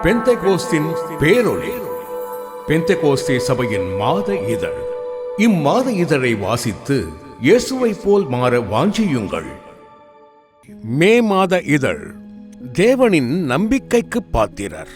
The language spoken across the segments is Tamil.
பெந்தெகோஸ்தின் பேரொளி. பெந்தெகோஸ்தே சபையின் மாத இதழ். இம்மாத இதழை வாசித்து இயேசுவை போல் மாற வாஞ்சியுங்கள். மே மாத இதழ். தேவனின் நம்பிக்கைக்கு பாத்திரர்.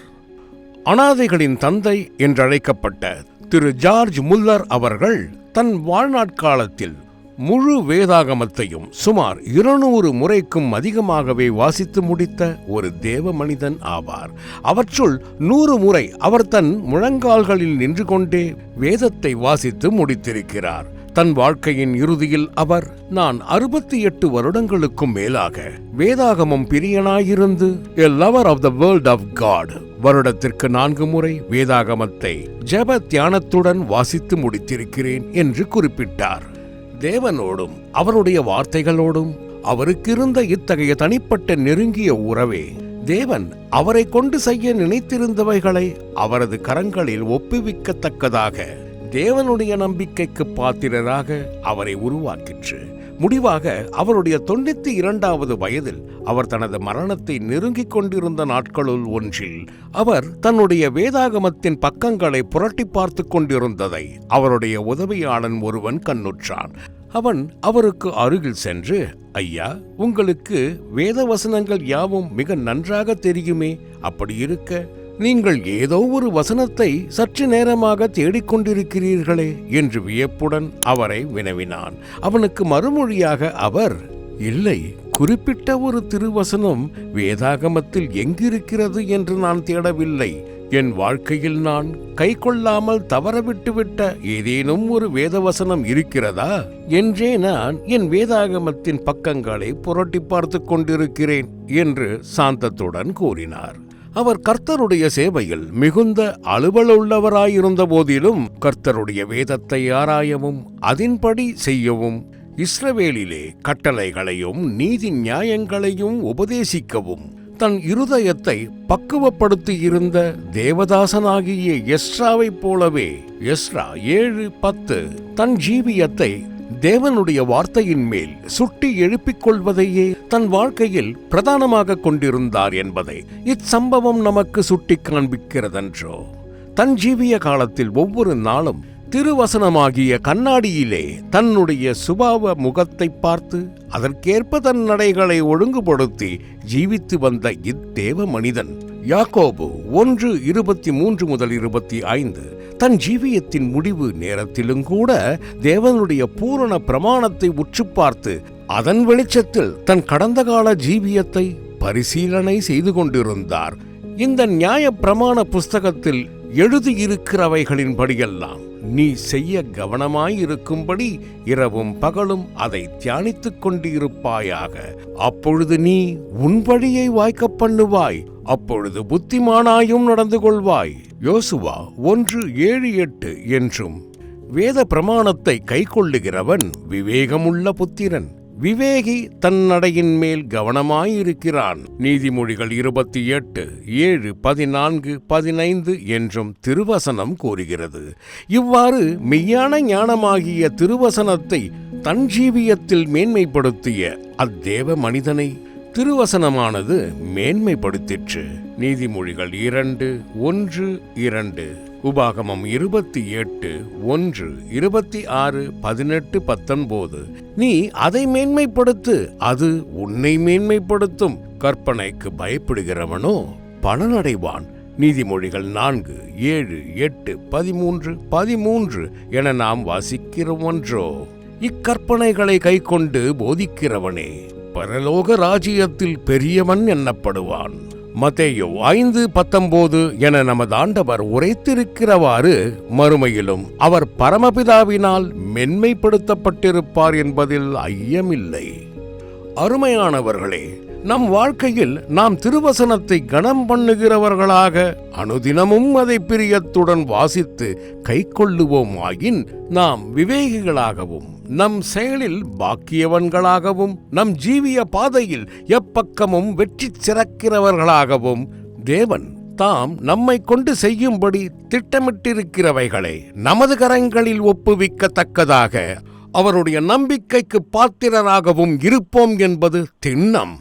அனாதைகளின் தந்தை என்றழைக்கப்பட்ட திரு ஜார்ஜ் முல்லர் அவர்கள் தன் வாழ்நாட்காலத்தில் முழு வேதாகமத்தையும் சுமார் 200 முறைக்கும் அதிகமாகவே வாசித்து முடித்த ஒரு தேவ மனிதன் ஆவார். அவற்றுள் 100 முறை அவர் தன் முழங்கால்களில் நின்று கொண்டே வேதத்தை வாசித்து முடித்திருக்கிறார். தன் வாழ்க்கையின் இறுதியில் அவர், நான் 68 வருடங்களுக்கும் மேலாக வேதாகமம் பிரியனாயிருந்து a lover of the world of God, வருடத்திற்கு 4 முறை வேதாகமத்தை ஜெப தியானத்துடன் வாசித்து முடித்திருக்கிறேன் என்று குறிப்பிட்டார். தேவனோடும் அவருடைய வார்த்தைகளோடும் அவருக்கிருந்த இத்தகைய தனிப்பட்ட நெருங்கிய உறவே தேவன் அவரை கொண்டு செய்ய நினைத்திருந்தவைகளை அவரது கரங்களில் ஒப்புவிக்கத்தக்கதாக தேவனுடைய நம்பிக்கைக்கு பாத்திரராக அவரை உருவாக்கிற்று. முடிவாக அவருடைய 92வது வயதில் அவர் தனது மரணத்தை நெருங்கிக் கொண்டிருந்த நாட்களுள் ஒன்றில் அவர் தன்னுடைய வேதாகமத்தின் பக்கங்களை புரட்டி பார்த்து கொண்டிருந்ததை அவருடைய உதவியாளன் ஒருவன் கண்ணுற்றான். அவன் அவருக்கு அருகில் சென்று, ஐயா, உங்களுக்கு வேத வசனங்கள் யாவும் மிக நன்றாக தெரியுமே, அப்படி இருக்க நீங்கள் ஏதோ ஒரு வசனத்தை சற்று நேரமாக தேடிக்கொண்டிருக்கிறீர்களே என்று வியப்புடன் அவரை வினவினான். அவனுக்கு மறுமொழியாக அவர், இல்லை, குறிப்பிட்ட ஒரு திருவசனம் வேதாகமத்தில் எங்கிருக்கிறது என்று நான் தேடவில்லை. என் வாழ்க்கையில் நான் கை கொள்ளாமல் தவறவிட்டுவிட்ட ஏதேனும் ஒரு வேதவசனம் இருக்கிறதா என்றே நான் என் வேதாகமத்தின் பக்கங்களை புரட்டி பார்த்து கொண்டிருக்கிறேன் என்று சாந்தத்துடன் கூறினார். அவர் கர்த்தருடைய சேவையில் மிகுந்த அலுவலுள்ளவராயிருந்த போதிலும் கர்த்தருடைய வேதத்தை ஆராயவும் அதின்படி செய்யவும் இஸ்ரவேலிலே கட்டளைகளையும் நீதி நியாயங்களையும் உபதேசிக்கவும் தன் இருதயத்தை பக்குவப்படுத்தியிருந்த தேவதாசனாகிய எஸ்ராவைப் போலவே எஸ்ரா 7:10 தன் ஜீவியத்தை தேவனுடைய வார்த்தையின் மேல் சுட்டி எழுப்பிக் கொள்வதையே தன் வாழ்க்கையில் பிரதானமாக கொண்டிருந்தார் என்பதை இச்சம்பவம் நமக்கு சுட்டி காண்பிக்கிறதென்றோ. தன் ஜீவிய காலத்தில் ஒவ்வொரு நாளும் திருவசனமாகிய கண்ணாடியிலே தன்னுடைய சுபாவ முகத்தை பார்த்து அதற்கேற்ப தன் நடைகளை ஒழுங்குபடுத்தி ஜீவித்து வந்த இத்தேவ மனிதன் யாக்கோபு 1:23-25 தன் ஜீவியத்தின் முடிவு நேரத்திலும் கூட தேவனுடைய பூரண பிரமாணத்தை உற்று பார்த்து அதன் வெளிச்சத்தில் தன் கடந்த கால ஜீவியத்தை பரிசீலனை செய்து கொண்டிருந்தார். இந்த நியாய பிரமாண புஸ்தகத்தில் எழுதியிருக்கிறவைகளின்படியெல்லாம் நீ செய்ய கவனமாயிருக்கும்படி இரவும் பகலும் அதை தியானித்துக் கொண்டிருப்பாயாக. அப்பொழுது நீ உன் வழியை வாய்க்கப் பண்ணுவாய், அப்பொழுது புத்திமானாயும் நடந்து கொள்வாய். யோசுவா 1:7-8 என்றும் வேத பிரமாணத்தை கைக்கொள்ளுகிறவன் விவேகமுள்ள புத்திரன். விவேகி தன் நடையின் மேல் கவனமாயிருக்கிறான். நீதிமொழிகள் 28:7, 14, 15 என்றும் திருவசனம் கூறுகிறது. இவ்வாறு மெய்யான ஞானமாகிய திருவசனத்தை தன் ஜீவியத்தில் மேன்மைப்படுத்திய அத்தேவ மனிதனை திருவசனமானது மேன்மைப்படுத்திற்று. நீதிமொழிகள் 2:1-2, உபாகமம் 28:1, 26, 18, 19. நீ அதை மேன்மைப்படுத்து, அது உன்னை மேன்மைப்படுத்தும். கற்பனைக்கு பயப்படுகிறவனோ பலனடைவான். நீதிமொழிகள் 4:7, 8, 13, 13 என நாம் வாசிக்கிறோமன்றோ. இக்கற்பனைகளை கைக்கொண்டு போதிக்கிறவனே பரலோக ராஜ்யத்தில் பெரியவன் எண்ணப்படுவான். மத்தேயு 5:19 என நமது ஆண்டவர் உரைத்திருக்கிறவாறு மறுமையிலும் அவர் பரமபிதாவினால் மென்மைப்படுத்தப்பட்டிருப்பார் என்பதில் ஐயமில்லை. அருமையானவர்களே, நம் வாழ்க்கையில் நாம் திருவசனத்தை கனம் பண்ணுகிறவர்களாக அனுதினமும் அதை பிரியத்துடன் வாசித்து கைக்கொள்ளுவோமாயின் நாம் விவேகிகளாகவும் நம் செயலில் பாக்கியவன்களாகவும் நம் ஜீவிய பாதையில் எப்பக்கமும் வெற்றி சிறக்கிறவர்களாகவும் தேவன் தாம் நம்மை கொண்டு செய்யும்படி திட்டமிட்டிருக்கிறவைகளை நமது கரங்களில் ஒப்புவிக்கத்தக்கதாக அவருடைய நம்பிக்கைக்கு பாத்திரராகவும் இருப்போம் என்பது திண்ணம்.